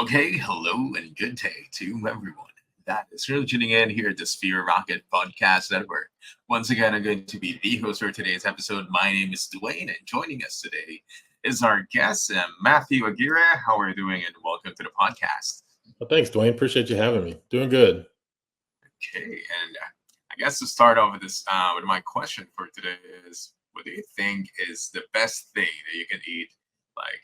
Okay, hello and good day to everyone that is really tuning in here at the Sphere Rocket Podcast Network. Once again, I'm going to be the host for today's episode. My name is Dwayne, and joining us today is our guest, Matthew Aguirre. How are you doing? And welcome to the podcast. Well, thanks, Dwayne. Appreciate you having me. Doing good. Okay, and I guess to start off with with my question for today is, what do you think is the best thing that you can eat, like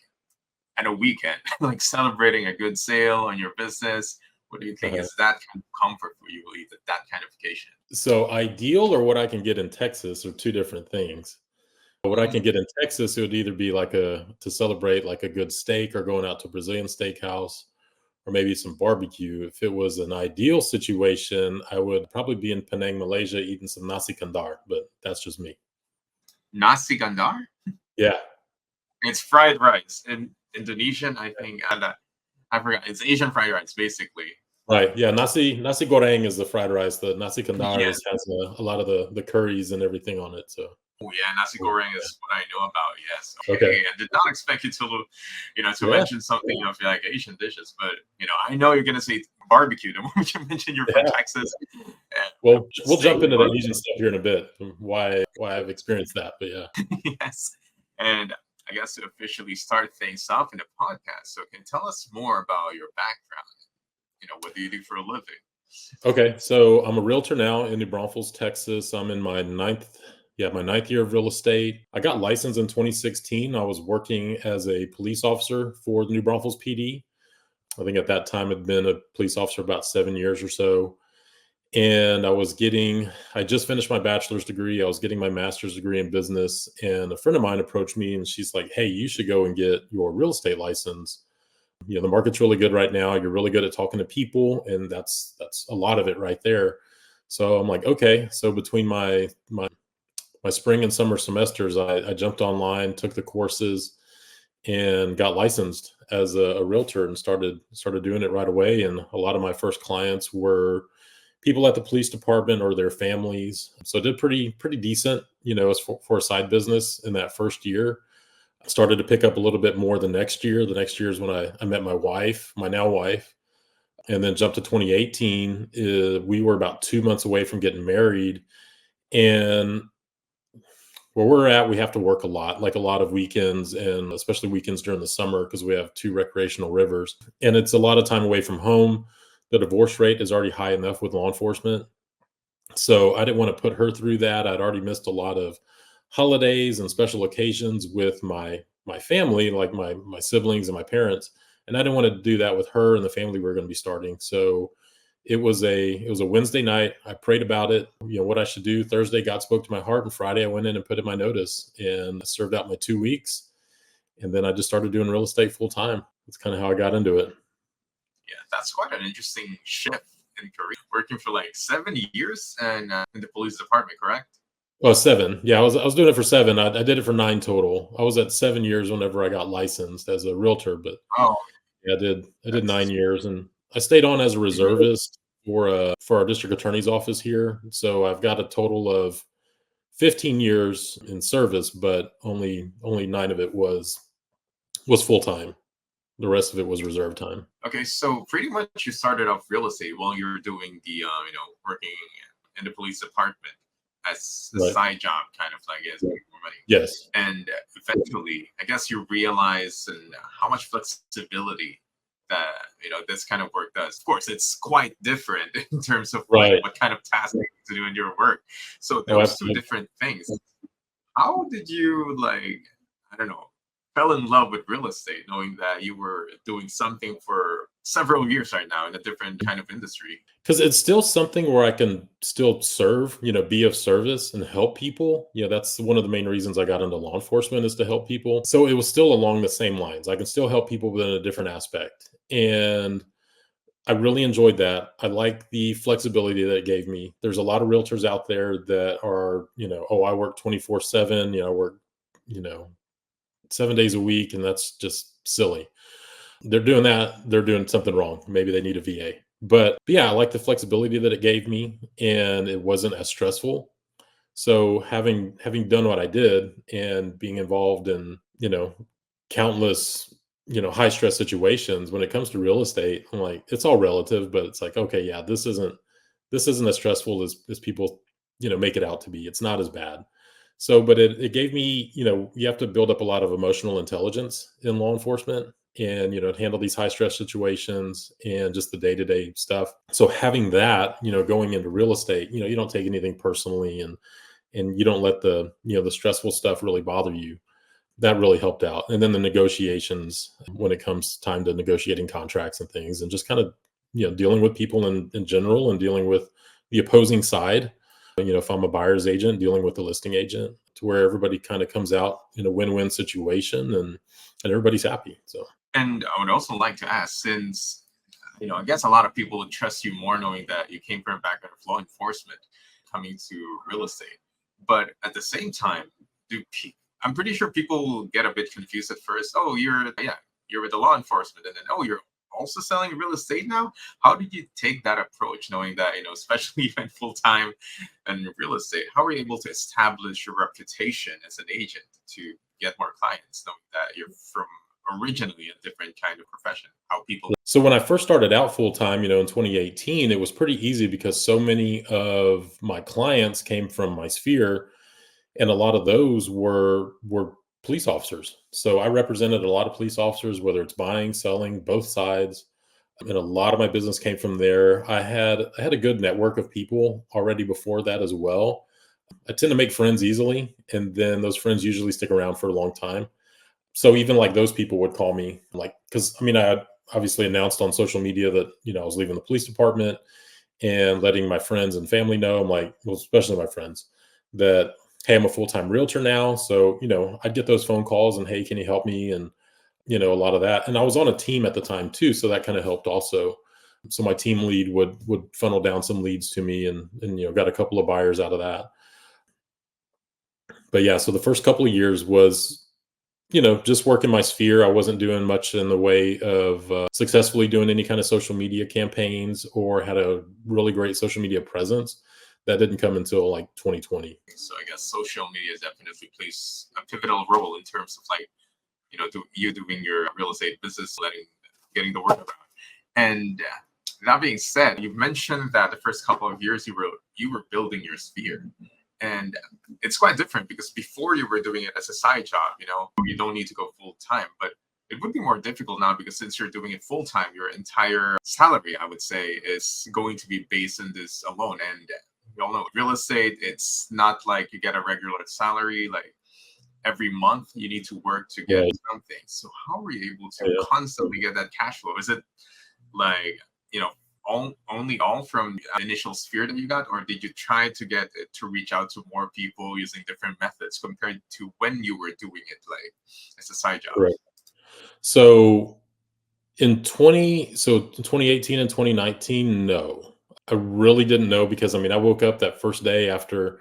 at a weekend, like celebrating a good sale on your business? What do you think Uh, is that kind of comfort for you, Lee, that kind of occasion? so ideal or what I can get in Texas are two different things. What I can Mm, get in Texas, it would either be like to celebrate like a good steak or going out to a Brazilian steakhouse or maybe some barbecue. If it was an ideal situation, I would probably be in Penang, Malaysia, eating some nasi kandar, but that's just me. Nasi gandar? Yeah, It's fried rice. In Indonesian, I think, I forgot. It's Asian fried rice, basically. right. Yeah, nasi goreng is the fried rice. The nasi kandar Yeah. has a lot of the curries and everything on it. So Oh, yeah. Nasi goreng is what I know about. Yes. okay, Okay. I did not expect you to, to yeah, mention something of like Asian dishes, but I know you're gonna say barbecue. The moment you mentioned you're from yeah. Texas, Well, we'll steak jump into that Asian barbecue. stuff here in a bit, why I've experienced that, but yeah. Yes. And I guess to officially start things off in the podcast, so can you tell us more about your background? What do you do for a living? Okay, so I'm a realtor now in New Braunfels, Texas. I'm in my ninth year of real estate. I got licensed in 2016. I was working as a police officer for the New Braunfels PD. I think at that time I'd been a police officer about 7 years or so. And I just finished my bachelor's degree. I was getting my master's degree in business. And a friend of mine approached me and she's like, "Hey, you should go and get your real estate license. The market's really good right now. You're really good at talking to people." And that's a lot of it right there. So I'm like, okay. So between my spring and summer semesters, I jumped online, took the courses, and got licensed as a realtor and started doing it right away. And a lot of my first clients were people at the police department or their families. So I did pretty decent, as for a side business in that first year. I started to pick up a little bit more the next year. The next year is when I met my wife, my now wife, and then jumped to 2018. We were about 2 months away from getting married. And where we're at, we have to work a lot, like a lot of weekends, and especially weekends during the summer because we have two recreational rivers. And it's a lot of time away from home. The divorce rate is already high enough with law enforcement. So I didn't want to put her through that. I'd already missed a lot of holidays and special occasions with my family, like my siblings and my parents, and I didn't want to do that with her and the family we were going to be starting. So it was a Wednesday night. I prayed about it, what I should do. Thursday, God spoke to my heart, and Friday I went in and put in my notice and served out my 2 weeks, and then I just started doing real estate full time. That's kind of how I got into it. Yeah, that's quite an interesting shift in career. Working for like 7 years and in the police department, correct? Oh, 7. Yeah, I was doing it for 7. I did it for 9 total. I was at 7 years whenever I got licensed as a realtor, but Oh, yeah, I did 9 that's years, and I stayed on as a reservist for our district attorney's office here. So I've got a total of 15 years in service, but only 9 of it was full time. The rest of it was reserve time. okay. So pretty much you started off real estate while you were doing the working in the police department as a Right. side job, kind of like as making more money. Yes. And eventually, I guess you realize and how much flexibility that this kind of work does. Of course, it's quite different in terms of like Right. what kind of tasks you need to do in your work. So Oh, those two absolutely. different things. How did you like? I don't know. Fell in love with real estate, knowing that you were doing something for several years right now in a different kind of industry. Because it's still something where I can still serve, be of service and help people. That's one of the main reasons I got into law enforcement, is to help people. So it was still along the same lines. I can still help people, but in a different aspect. And I really enjoyed that. I like the flexibility that it gave me. There's a lot of realtors out there that are, oh, I work 24/7, I work, you know, 7 days a week, and that's just silly. They're doing something wrong. Maybe they need a VA. But yeah, I like the flexibility that it gave me, and it wasn't as stressful. So having done what I did and being involved in, countless high stress situations. When it comes to real estate, I'm like, it's all relative, but it's like, okay, yeah, this isn't as stressful as people, make it out to be. It's not as bad. So, but it gave me, you have to build up a lot of emotional intelligence in law enforcement, and, to handle these high stress situations and just the day-to-day stuff. So having that, going into real estate, you don't take anything personally, and you don't let the stressful stuff really bother you. That really helped out. And then the negotiations, when it comes time to negotiating contracts and things, and just kind of, dealing with people in general, and dealing with the opposing side. If I'm a buyer's agent, dealing with the listing agent, to where everybody kind of comes out in a win-win situation, and everybody's happy. So And I would also like to ask, since I guess a lot of people would trust you more knowing that you came from a background of law enforcement coming to real estate. But at the same time, I'm pretty sure people will get a bit confused at first. Oh, you're with the law enforcement, and then oh, you're also selling real estate now. How did you take that approach, knowing that especially if you went full time in real estate, how were you able to establish your reputation as an agent to get more clients, knowing that you're from originally a different kind of profession? How people so when I first started out full time, in 2018, it was pretty easy because so many of my clients came from my sphere, and a lot of those were police officers. So I represented a lot of police officers, whether it's buying, selling, both sides, and a lot of my business came from there. I had a good network of people already before that as well. I tend to make friends easily, and then those friends usually stick around for a long time. So even like those people would call me, like, because I had obviously announced on social media that I was leaving the police department, and letting my friends and family know. I'm like, well, especially my friends, that hey, I'm a full-time realtor now. So I'd get those phone calls, and hey, can you help me? And a lot of that. And I was on a team at the time too, so that kind of helped also. So my team lead would funnel down some leads to me, and got a couple of buyers out of that. But yeah, so the first couple of years was just working my sphere. I wasn't doing much in the way of successfully doing any kind of social media campaigns, or had a really great social media presence. That didn't come until like 2020. So I guess social media definitely plays a pivotal role in terms of like, you doing your real estate business, getting the word around. And that being said, you mentioned that the first couple of years you were building your sphere, and it's quite different because before you were doing it as a side job. You don't need to go full time, but it would be more difficult now because since you're doing it full time, your entire salary, I would say, is going to be based on this alone. And we all know real estate, it's not like you get a regular salary. Like every month you need to work to get Right. something. So how are you able to Yeah. constantly get that cash flow? Is it like, all from the initial sphere that you got, or did you try to get it to reach out to more people using different methods compared to when you were doing it like as a side job? Correct. So in 2018 and 2019, no. I really didn't know, because I woke up that first day after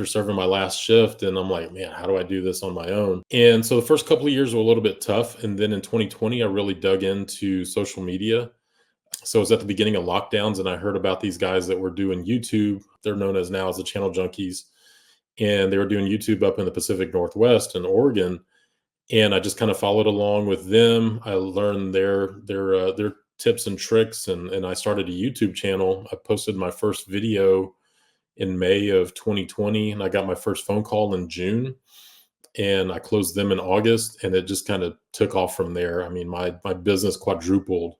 serving my last shift, and I'm like, man, how do I do this on my own? And so the first couple of years were a little bit tough, and then in 2020 I really dug into social media. So it was at the beginning of lockdowns, and I heard about these guys that were doing YouTube. They're known as now as the Channel Junkies, and they were doing YouTube up in the Pacific Northwest in Oregon. And I just kind of followed along with them. I learned their tips and tricks, and I started a YouTube channel. I posted my first video in May of 2020, and I got my first phone call in June, and I closed them in August, and it just kind of took off from there. My business quadrupled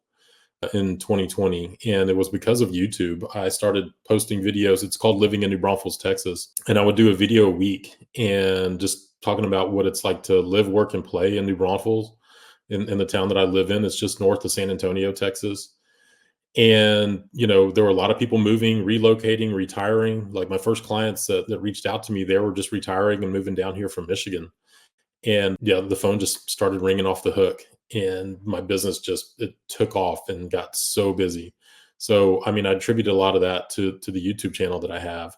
in 2020, and it was because of YouTube. I started posting videos. It's called Living in New Braunfels, Texas, and I would do a video a week, and just talking about what it's like to live, work, and play in New Braunfels, in the town that I live in. It's just north of San Antonio, Texas. And there were a lot of people moving, relocating, retiring. Like my first clients that reached out to me, they were just retiring and moving down here from Michigan. And yeah, the phone just started ringing off the hook, and my business it took off and got so busy. So I attributed a lot of that to the YouTube channel that I have.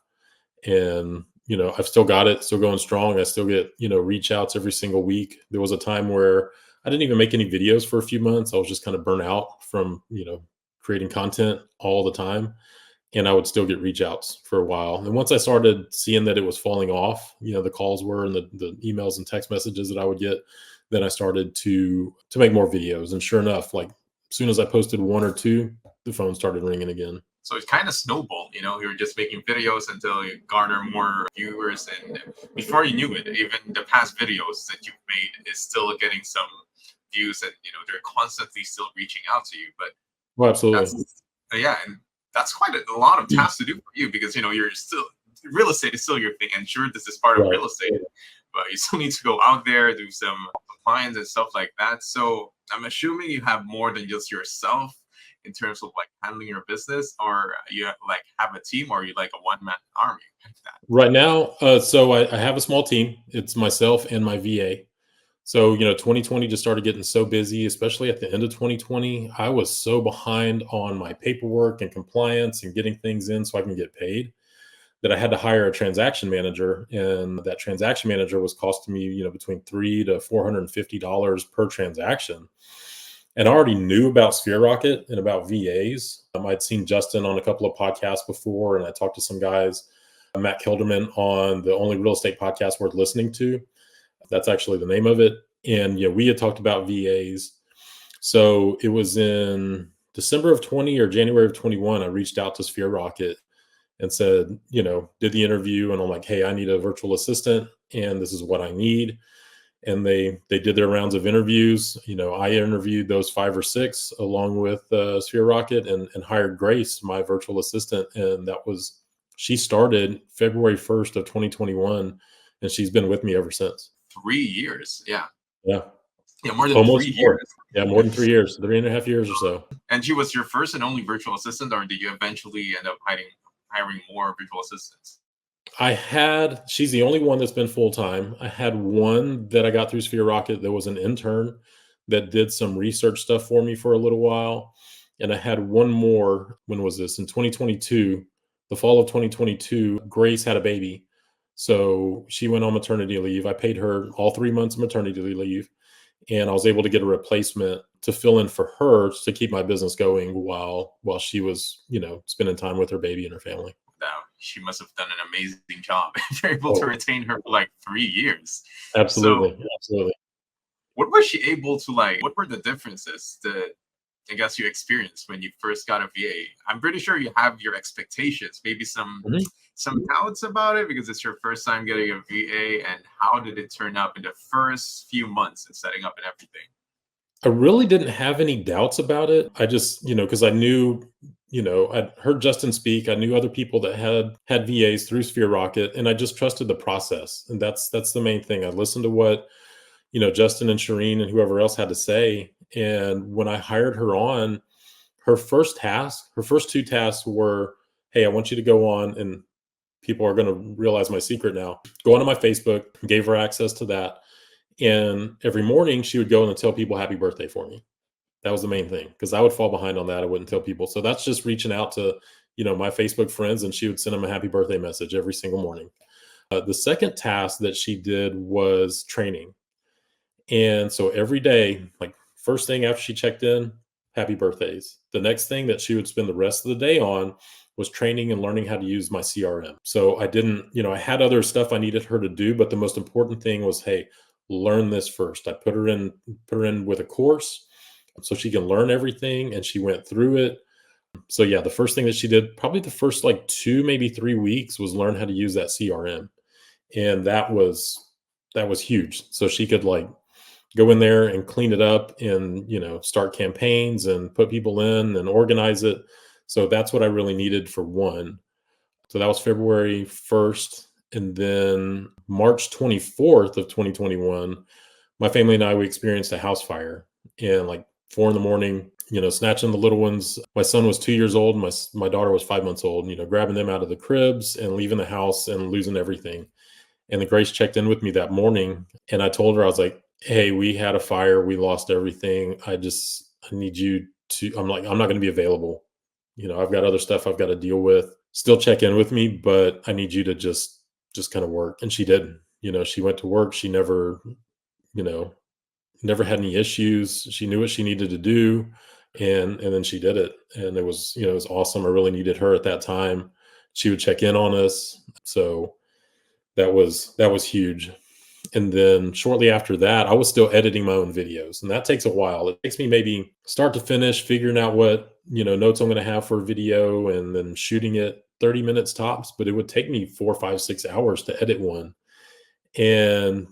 And I've still got it, still going strong. I still get reach outs every single week. There was a time where I didn't even make any videos for a few months. I was just kind of burnt out from creating content all the time, and I would still get reach outs for a while. And once I started seeing that it was falling off, the calls were, and the emails and text messages that I would get, then I started to make more videos. And sure enough, like as soon as I posted one or two, the phone started ringing again. So it's kind of snowballed, you were just making videos until you garner more viewers. And before you knew it, even the past videos that you've made is still getting some views, and, they're constantly still reaching out to you. But Well, absolutely. that's, yeah, and that's quite a lot of tasks to do for you, because, you're still, real estate is still your thing. And sure, this is part of Right. real estate, but you still need to go out there, do some compliance and stuff like that. So I'm assuming you have more than just yourself in terms of like handling your business, or you like have a team, or you like a one-man army like that. Right now, so I have a small team. It's myself and my VA. So, 2020 just started getting so busy, especially at the end of 2020. I was so behind on my paperwork and compliance and getting things in so I can get paid, that I had to hire a transaction manager. And that transaction manager was costing me, between $300 to $450 per transaction. And I already knew about Sphere Rocket and about VAs. I'd seen Justin on a couple of podcasts before, and I talked to some guys, Matt Kilderman on the Only Real Estate Podcast Worth Listening To. That's actually the name of it. And we had talked about VAs. So it was in December of 20 or January of 21, I reached out to Sphere Rocket and said, did the interview, and I'm like, hey, I need a virtual assistant and this is what I need. And they did their rounds of interviews. I interviewed those 5 or 6 along with Sphere Rocket, and hired Grace, my virtual assistant. And she started February 1st of 2021, and she's been with me ever since. 3 years. Yeah. Yeah. Yeah, more than Almost 3 4. years. Yeah, more than 3 years, 3.5 years or so. And she was your first and only virtual assistant, or did you eventually end up hiring more virtual assistants? She's the only one that's been full-time. I had one that I got through Sphere Rocket that was an intern that did some research stuff for me for a little while. And I had one more, when was this? In 2022, the fall of 2022, Grace had a baby. So she went on maternity leave. I paid her all 3 months of maternity leave, and I was able to get a replacement to fill in for her to keep my business going while she was, spending time with her baby and her family. Now, she must have done an amazing job. You're able to retain her for like 3 years. Absolutely. So, Absolutely. what was she able to what were the differences that I guess you experienced when you first got a VA? I'm pretty sure you have your expectations, maybe some doubts about it, because it's your first time getting a VA. And how did it turn up in the first few months and setting up and everything? I really didn't have any doubts about it. I just, because I knew, I'd heard Justin speak. I knew other people that had VAs through Sphere Rocket, and I just trusted the process. And that's the main thing. I listened to what, Justin and Shireen and whoever else had to say. And when I hired her on, her first 2 tasks were, hey, I want you to go on, and people are going to realize my secret now. Go onto my Facebook, gave her access to that. And every morning she would go and tell people happy birthday for me. That was the main thing, because I would fall behind on that. I wouldn't tell people. So that's just reaching out to, my Facebook friends, and she would send them a happy birthday message every single morning. The second task that she did was training. And so every day, like first thing after she checked in, happy birthdays. The next thing that she would spend the rest of the day on was training and learning how to use my CRM. So I didn't, I had other stuff I needed her to do, but the most important thing was, hey, learn this first. I put her in with a course so she can learn everything, and she went through it. So yeah, the first thing that she did, probably the first 2, maybe 3 weeks, was learn how to use that CRM. And that was huge. So she could go in there and clean it up, and, start campaigns and put people in and organize it. So that's what I really needed for one. So that was February 1st. And then March 24th of 2021, my family and I, we experienced a house fire, and 4 a.m, snatching the little ones. My son was 2 years old. My daughter was 5 months old, grabbing them out of the cribs and leaving the house and losing everything. And the Grace checked in with me that morning, and I told her, I was like, hey, we had a fire. We lost everything. I need you to, I'm not going to be available. I've got other stuff I've got to deal with. Still check in with me, but I need you to just kind of work. And she did. She went to work. She never had any issues. She knew what she needed to do. And then she did it. And it was awesome. I really needed her at that time. She would check in on us. So that was huge. And then shortly after that, I was still editing my own videos. And that takes a while. It takes me maybe start to finish figuring out what, notes I'm going to have for a video and then shooting it 30 minutes tops. But it would take me 4, 5, 6 hours to edit one. And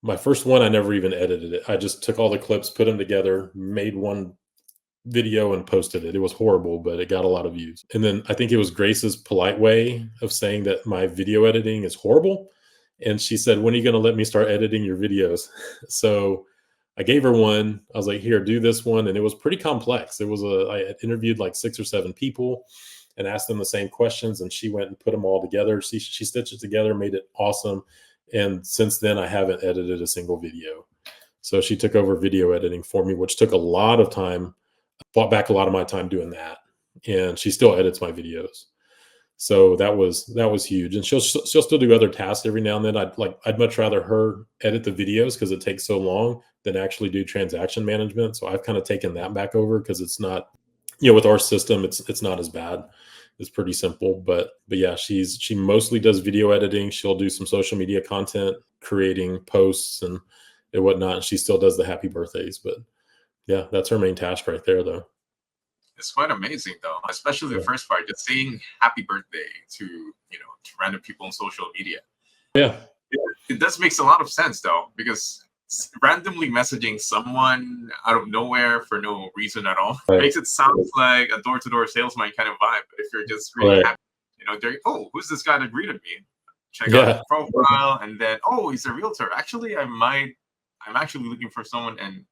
my first one, I never even edited it. I just took all the clips, put them together, made one video and posted it. It was horrible, but it got a lot of views. And then I think it was Grace's polite way of saying that my video editing is horrible. And she said, "When are you going to let me start editing your videos?" So I gave her one. I was like, "Here, do this one." And it was pretty complex. I had interviewed like 6 or 7 people and asked them the same questions. And she went and put them all together. She stitched it together, made it awesome. And since then, I haven't edited a single video. So she took over video editing for me, which took a lot of time. Bought back a lot of my time doing that, and she still edits my videos. So that was huge. And she'll still do other tasks every now and then. I'd much rather her edit the videos because it takes so long than actually do transaction management. So I've kind of taken that back over because it's not, with our system, it's not as bad. It's pretty simple. But yeah, she mostly does video editing. She'll do some social media content, creating posts and whatnot. And she still does the happy birthdays, but yeah, that's her main task right there, though. It's quite amazing, though, especially the first part, just saying happy birthday to random people on social media. Yeah, it does makes a lot of sense, though, because randomly messaging someone out of nowhere for no reason at all makes it sound like a door-to-door salesman kind of vibe. But if you're just really happy, they're, "Oh, who's this guy that greeted me?" Check out his profile, and then, "Oh, he's a realtor. Actually, I'm actually looking for someone," and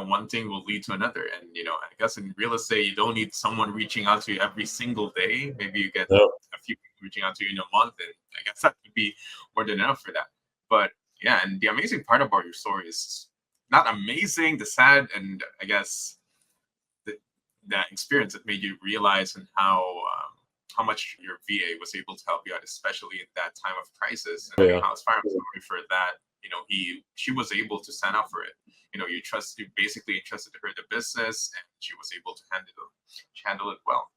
one thing will lead to another. And, I guess in real estate, you don't need someone reaching out to you every single day. Maybe you get a few people reaching out to you in a month, and I guess that would be more than enough for that. But yeah, and the amazing part about your story is not amazing, the sad, and I guess that experience that made you realize and how much your VA was able to help you out, especially in that time of crisis. And how inspiring story for that. She was able to stand up for it. You basically entrusted her the business, and she was able to handle it well.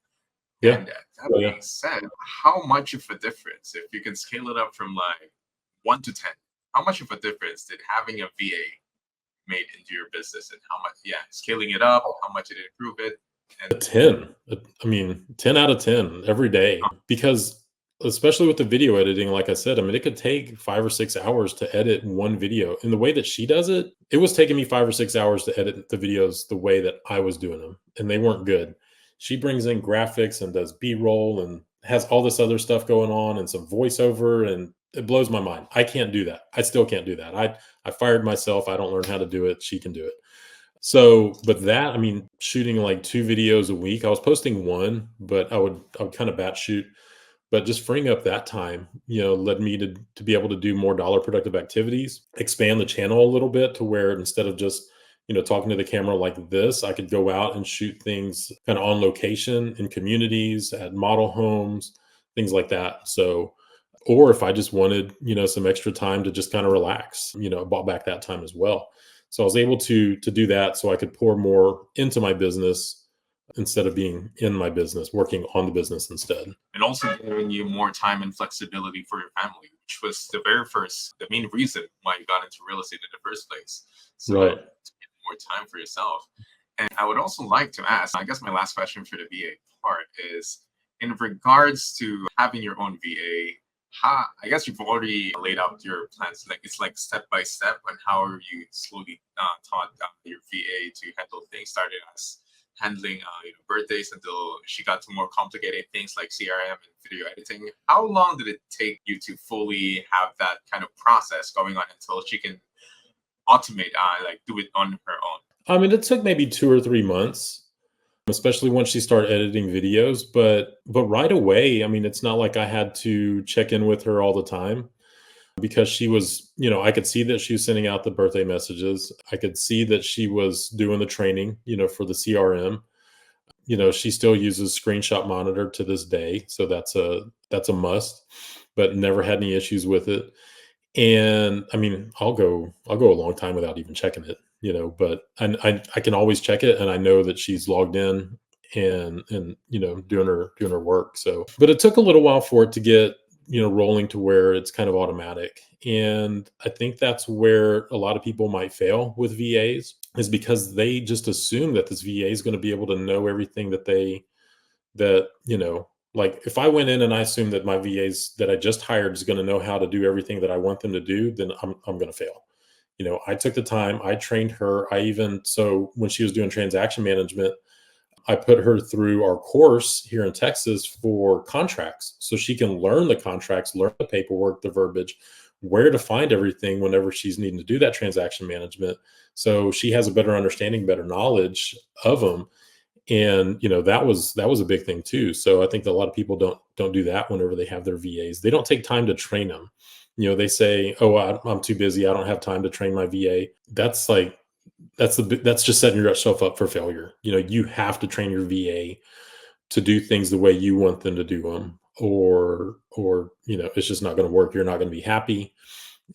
Yeah. And that being said, how much of a difference, if you can scale it up from like 1 to 10, how much of a difference did having a VA made into your business, and how much, scaling it up, how much did it improve it? And 10. I mean, 10 out of 10 every day, because especially with the video editing, like I said, it could take 5 or 6 hours to edit one video. In the way that she does it, it was taking me 5 or 6 hours to edit the videos the way that I was doing them, and they weren't good. She brings in graphics and does B-roll and has all this other stuff going on and some voiceover, and it blows my mind. I can't do that. I still can't do that. I fired myself. I don't learn how to do it. She can do it. So, but that, shooting like 2 videos a week, I was posting one, but I would kind of batch shoot. But just freeing up that time, led me to be able to do more dollar productive activities, expand the channel a little bit to where instead of just, talking to the camera like this, I could go out and shoot things kind of on location in communities, at model homes, things like that. So, or if I just wanted, some extra time to just kind of relax, I bought back that time as well. So I was able to do that so I could pour more into my business instead of being in my business, working on the business instead. And also giving you more time and flexibility for your family, which was the main reason why you got into real estate in the first place. So to get more time for yourself. And I would also like to ask, I guess my last question for the VA part is, in regards to having your own VA, I guess you've already laid out your plans. Like, it's like step by step, and how are you slowly taught your VA to handle things, started as handling birthdays until she got to more complicated things like CRM and video editing. How long did it take you to fully have that kind of process going on until she can automate, do it on her own? It took maybe 2 or 3 months, especially once she started editing videos. But right away, it's not like I had to check in with her all the time, because she was, I could see that she was sending out the birthday messages. I could see that she was doing the training, for the CRM. She still uses Screenshot Monitor to this day. So that's a must, but never had any issues with it. And I'll go a long time without even checking it, but I can always check it, and I know that she's logged in and doing her work. So, but it took a little while for it to get rolling to where it's kind of automatic. And I think that's where a lot of people might fail with VAs, is because they just assume that this VA is going to be able to know everything like if I went in and I assume that my VAs that I just hired is going to know how to do everything that I want them to do, then I'm going to fail. I took the time, I trained her. So when she was doing transaction management, I put her through our course here in Texas for contracts so she can learn the contracts, learn the paperwork, the verbiage, where to find everything whenever she's needing to do that transaction management. So she has a better understanding, better knowledge of them. And that was a big thing too. So I think that a lot of people don't do that whenever they have their VAs. They don't take time to train them. They say, "Oh, I'm too busy. I don't have time to train my VA." That's just setting yourself up for failure. You have to train your VA to do things the way you want them to do them, or it's just not going to work. You're not going to be happy,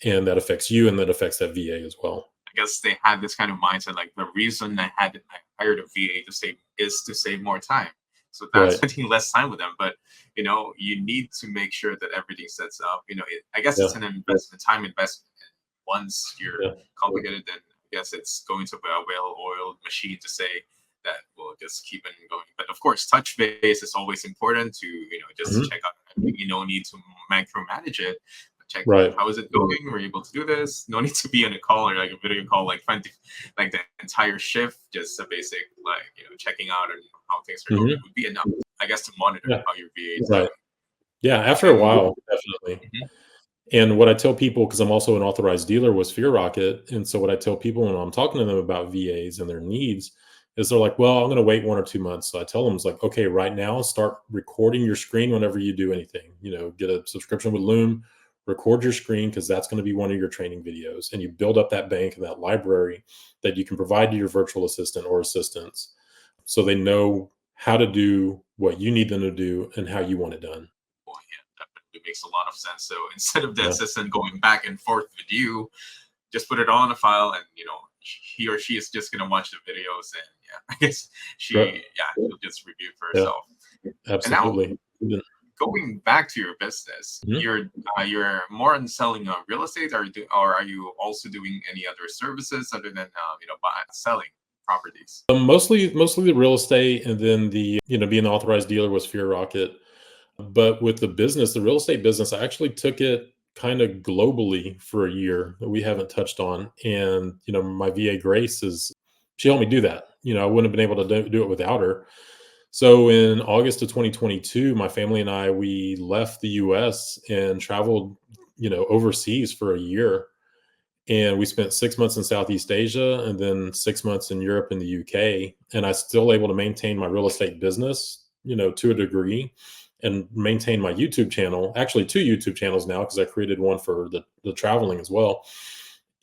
and that affects you, and that affects that VA as well. I guess they had this kind of mindset, like the reason I hired a VA to save more time. So that's spending less time with them. But you need to make sure that everything sets up. I guess it's an investment, time investment. And once you're complicated, then I guess it's going to be a well-oiled machine to say that we'll just keep it going. But of course, touch base is always important to just check out everything. No need to micromanage it. Check how is it going? We're able to do this. No need to be on a call or like a video call, like like the entire shift. Just a basic checking out and how things are going would be enough, I guess, to monitor how your VA is doing. Yeah, after a while, definitely. And what I tell people, because I'm also an authorized dealer with Sphere Rocket, and so what I tell people when I'm talking to them about VAs and their needs is they're like, "Well, I'm going to wait 1 or 2 months." So I tell them, it's like, "Okay, right now, start recording your screen whenever you do anything. Get a subscription with Loom." Record your screen, because that's going to be one of your training videos, and you build up that bank and that library that you can provide to your virtual assistant or assistants, so they know how to do what you need them to do and how you want it done. Well, yeah, that makes a lot of sense. So instead of the assistant going back and forth with you, just put it on a file, and he or she is just going to watch the videos, and I guess she'll just review for herself. Absolutely. And now, going back to your business, you're more on selling real estate, or are you also doing any other services other than selling properties? Mostly the real estate, and then the being the authorized dealer with Sphere Rocket. But with the real estate business, I actually took it kind of globally for a year that we haven't touched on. And my VA Grace she helped me do that. I wouldn't have been able to do it without her. So in August of 2022, my family and I, we left the US and traveled, overseas for a year. And we spent 6 months in Southeast Asia and then 6 months in Europe and the UK. And I still able to maintain my real estate business, to a degree, and maintain my YouTube channel, actually 2 YouTube channels now, because I created one for the traveling as well.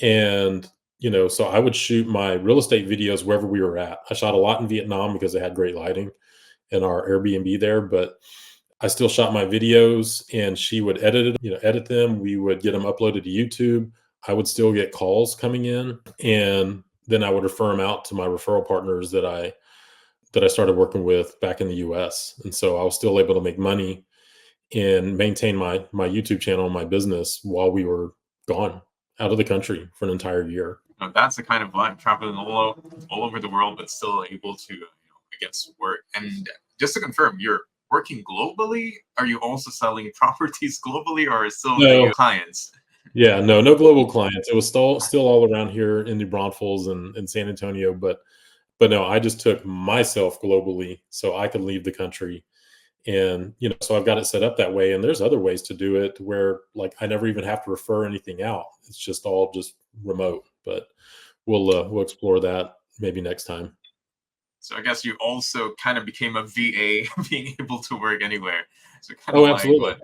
And so I would shoot my real estate videos wherever we were at. I shot a lot in Vietnam because they had great lighting in our Airbnb there, but I still shot my videos, and she would edit them. We would get them uploaded to YouTube. I would still get calls coming in, and then I would refer them out to my referral partners that I started working with back in the US. And so I was still able to make money and maintain my YouTube channel and my business while we were gone out of the country for an entire year. That's the kind of life, traveling all over the world, but still able to work. And just to confirm, you're working globally? Are you also selling properties globally, or still no clients? Yeah, no global clients. It was still all around here in New Braunfels and San Antonio, but no, I just took myself globally so I could leave the country. And so I've got it set up that way. And there's other ways to do it where, like, I never even have to refer anything out. It's just all just remote. But we'll explore that maybe next time. So I guess you also kind of became a VA, being able to work anywhere. So absolutely.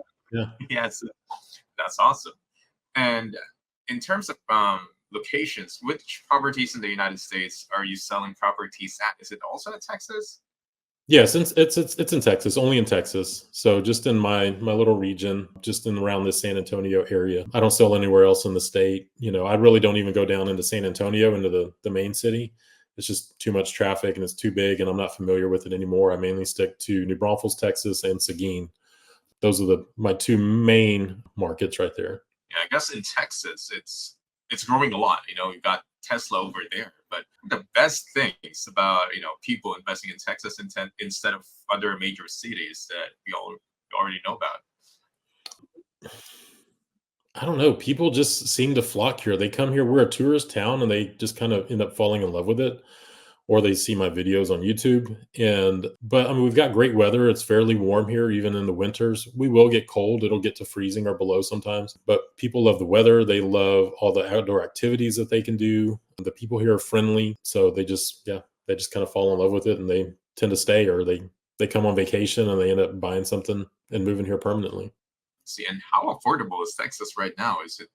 Yes, that's awesome. And in terms of locations, which properties in the United States are you selling properties at? Is it also in Texas? Yes, it's in Texas, only in Texas. So just in my little region, just in around the San Antonio area. I don't sell anywhere else in the state. I really don't even go down into San Antonio, into the main city. It's just too much traffic and it's too big, and I'm not familiar with it anymore. I mainly stick to New Braunfels, Texas, and Seguin. those are my two main markets right there. Yeah, I guess in Texas, it's growing a lot. You've got Tesla over there, but the best things about people investing in Texas instead of other major cities that we all already know about. I don't know. People just seem to flock here. They come here. We're a tourist town, and they just kind of end up falling in love with it, or they see my videos on YouTube. But I mean, we've got great weather. It's fairly warm here, even in the winters. We will get cold. It'll get to freezing or below sometimes. But people love the weather. They love all the outdoor activities that they can do. The people here are friendly, so they just kind of fall in love with it, and they tend to stay, or they come on vacation and they end up buying something and moving here permanently. See, and how affordable is Texas right now? Is it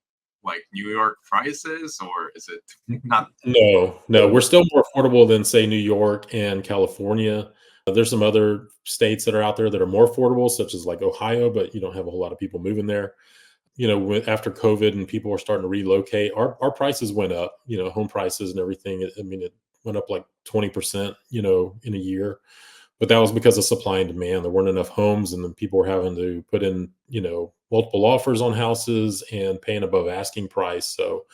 like New York prices, or is it not? No, we're still more affordable than, say, New York and California. There's some other states that are out there that are more affordable, such as like Ohio, but you don't have a whole lot of people moving there. After COVID and people were starting to relocate, our prices went up. Home prices and everything. I mean, it went up like 20%. In a year. But that was because of supply and demand. There weren't enough homes, and then people were having to put in, multiple offers on houses and paying above asking price. So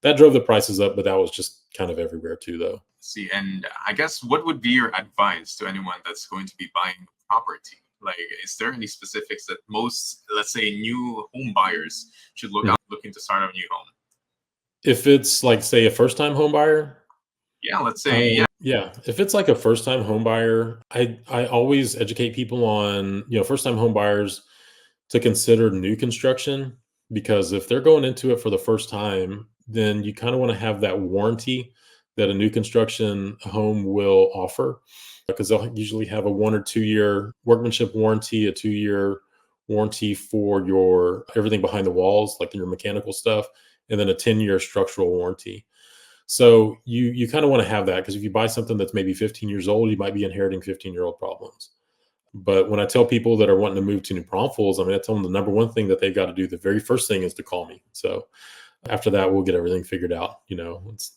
that drove the prices up, but that was just kind of everywhere too, though. See, and I guess what would be your advice to anyone that's going to be buying property? Like, is there any specifics that most, let's say, new home buyers should look Mhm. out looking to start a new home? If it's like, say, a first-time home buyer, Yeah, let's say, yeah. yeah, if it's like a first-time home buyer, I always educate people on, first-time home buyers to consider new construction, because if they're going into it for the first time, then you kind of want to have that warranty that a new construction home will offer, because they'll usually have a 1 or 2 year workmanship warranty, a 2 year warranty for your everything behind the walls, like your mechanical stuff, and then a 10-year structural warranty. So you kind of want to have that, because if you buy something that's maybe 15 years old, you might be inheriting 15-year-old problems. But when I tell people that are wanting to move to New Braunfels, I mean, I tell them the number one thing that they've got to do, the very first thing, is to call me. So after that, we'll get everything figured out.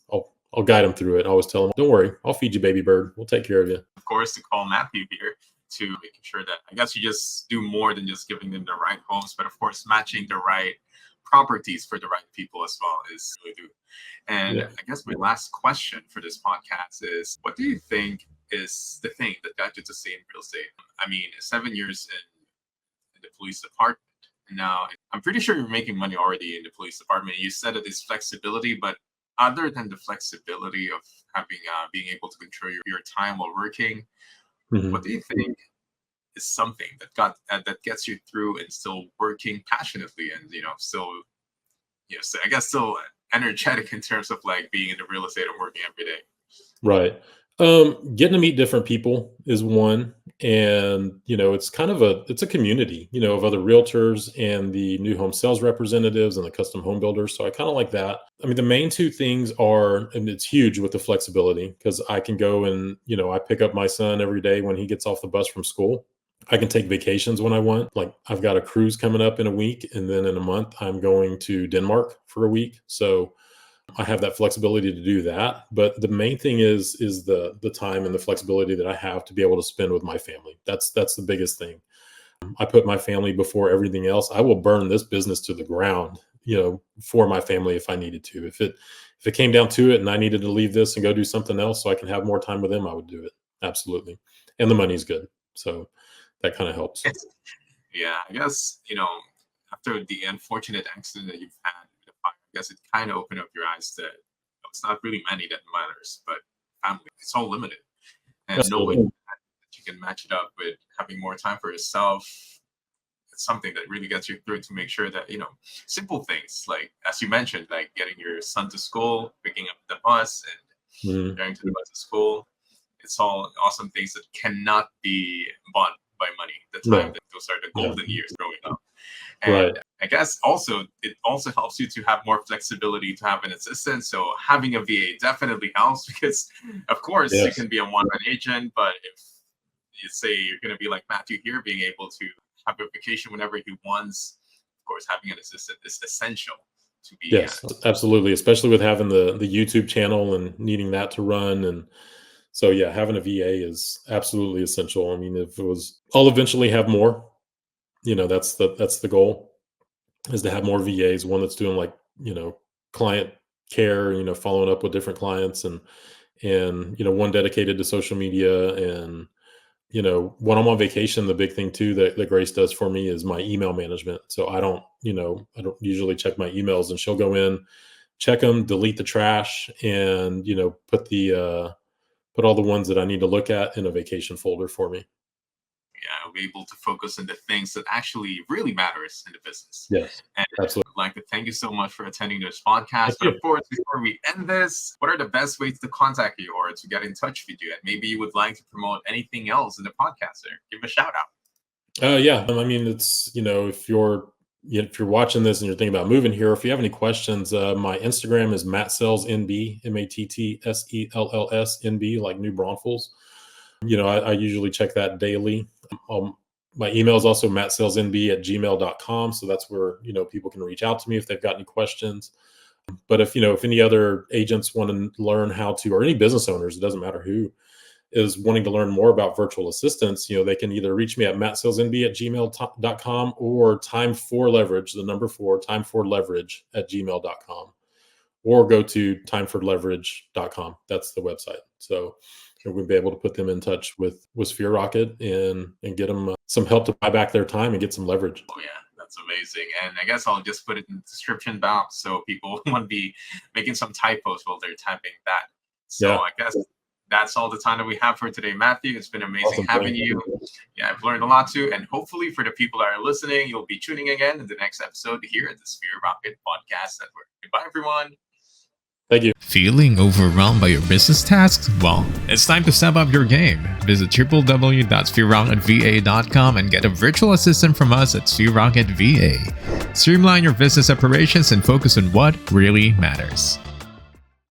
I'll guide them through it. I always tell them, don't worry, I'll feed you, baby bird. We'll take care of you. Of course, to call Matthew here to making sure that, I guess, you just do more than just giving them the right homes, but of course, matching the right properties for the right people as well is really do. And Yeah. I guess my last question for this podcast is, what do you think is the thing that got you to stay in real estate? I mean, 7 years in the police department. Now, I'm pretty sure you're making money already in the police department. You said that it's flexibility, but other than the flexibility of having being able to control your time while working, what Mhm. do you think is something that gets you through and still working passionately and still so I guess still energetic in terms of like being in the real estate and working every day? Right. Getting to meet different people is one. And, it's kind of it's a community, of other realtors and the new home sales representatives and the custom home builders. So I kind of like that. I mean, the main two things are, and it's huge with the flexibility, because I can go and, I pick up my son every day when he gets off the bus from school. I can take vacations when I want. Like, I've got a cruise coming up in a week, and then in a month, I'm going to Denmark for a week. So I have that flexibility to do that. But the main thing is the time and the flexibility that I have to be able to spend with my family. That's the biggest thing. I put my family before everything else. I will burn this business to the ground, for my family if I needed to. If it came down to it and I needed to leave this and go do something else so I can have more time with them, I would do it. Absolutely. And the money's good. So that kind of helps. Yeah, I guess after the unfortunate accident that you've had in the fire, I guess it kind of opened up your eyes that it's not really money that matters, but family. It's all limited, and knowing Absolutely. that you can match it up with having more time for yourself, it's something that really gets you through to make sure that simple things like, as you mentioned, like getting your son to school, picking up the bus, and Mhm. going to the bus to school. It's all awesome things that cannot be bought by money. The time No. that those are the Yeah. golden years growing up. Right. And I guess also it also helps you to have more flexibility to have an assistant. So having a VA definitely helps because, of course, you Yes. can be a one-man agent, but if you say you're going to be like Matthew here, being able to have a vacation whenever he wants, of course, having an assistant is essential to be. Yes, absolutely, especially with having the YouTube channel and needing that to run. And so, yeah, having a VA is absolutely essential. I mean, if it was I'll eventually have more, That's the goal, is to have more VAs, one that's doing like, client care, following up with different clients, and one dedicated to social media. And when I'm on vacation, the big thing too that Grace does for me is my email management. So I don't usually check my emails, and she'll go in, check them, delete the trash, and put all the ones that I need to look at in a vacation folder for me. Yeah, I'll be able to focus on the things that actually really matters in the business. Yes, And absolutely. I'd like to thank you so much for attending this podcast. Thank But you. of course, before we end this, what are the best ways to contact you or to get in touch with you? And maybe you would like to promote anything else in the podcast, or give a shout out. Yeah. I mean, it's, if you're watching this and you're thinking about moving here, if you have any questions, my Instagram is mattsellsnb, MATTSELLSNB, like New Braunfels. I usually check that daily. My email is also mattsellsnb@gmail.com. So that's where, people can reach out to me if they've got any questions. But if any other agents want to learn how to, or any business owners, it doesn't matter who, is wanting to learn more about virtual assistants, they can either reach me at mattsellsnb@gmail.com, or time4leverage, the number 4, time4leverage@gmail.com, or go to timefordleverage.com. That's the website. So we'll be able to put them in touch with Sphere Rocket and get them some help to buy back their time and get some leverage. Oh, yeah. That's amazing. And I guess I'll just put it in the description box so people won't be making some typos while they're typing that. So Yeah. I guess that's all the time that we have for today, Matthew. It's been amazing Awesome. having you. Yeah, I've learned a lot too. And hopefully for the people that are listening, you'll be tuning again in the next episode here at the Sphere Rocket Podcast Network. Goodbye, everyone. Thank you. Feeling overwhelmed by your business tasks? Well, it's time to step up your game. Visit www.sphererocketva.com and get a virtual assistant from us at Sphere Rocket VA. Streamline your business operations and focus on what really matters.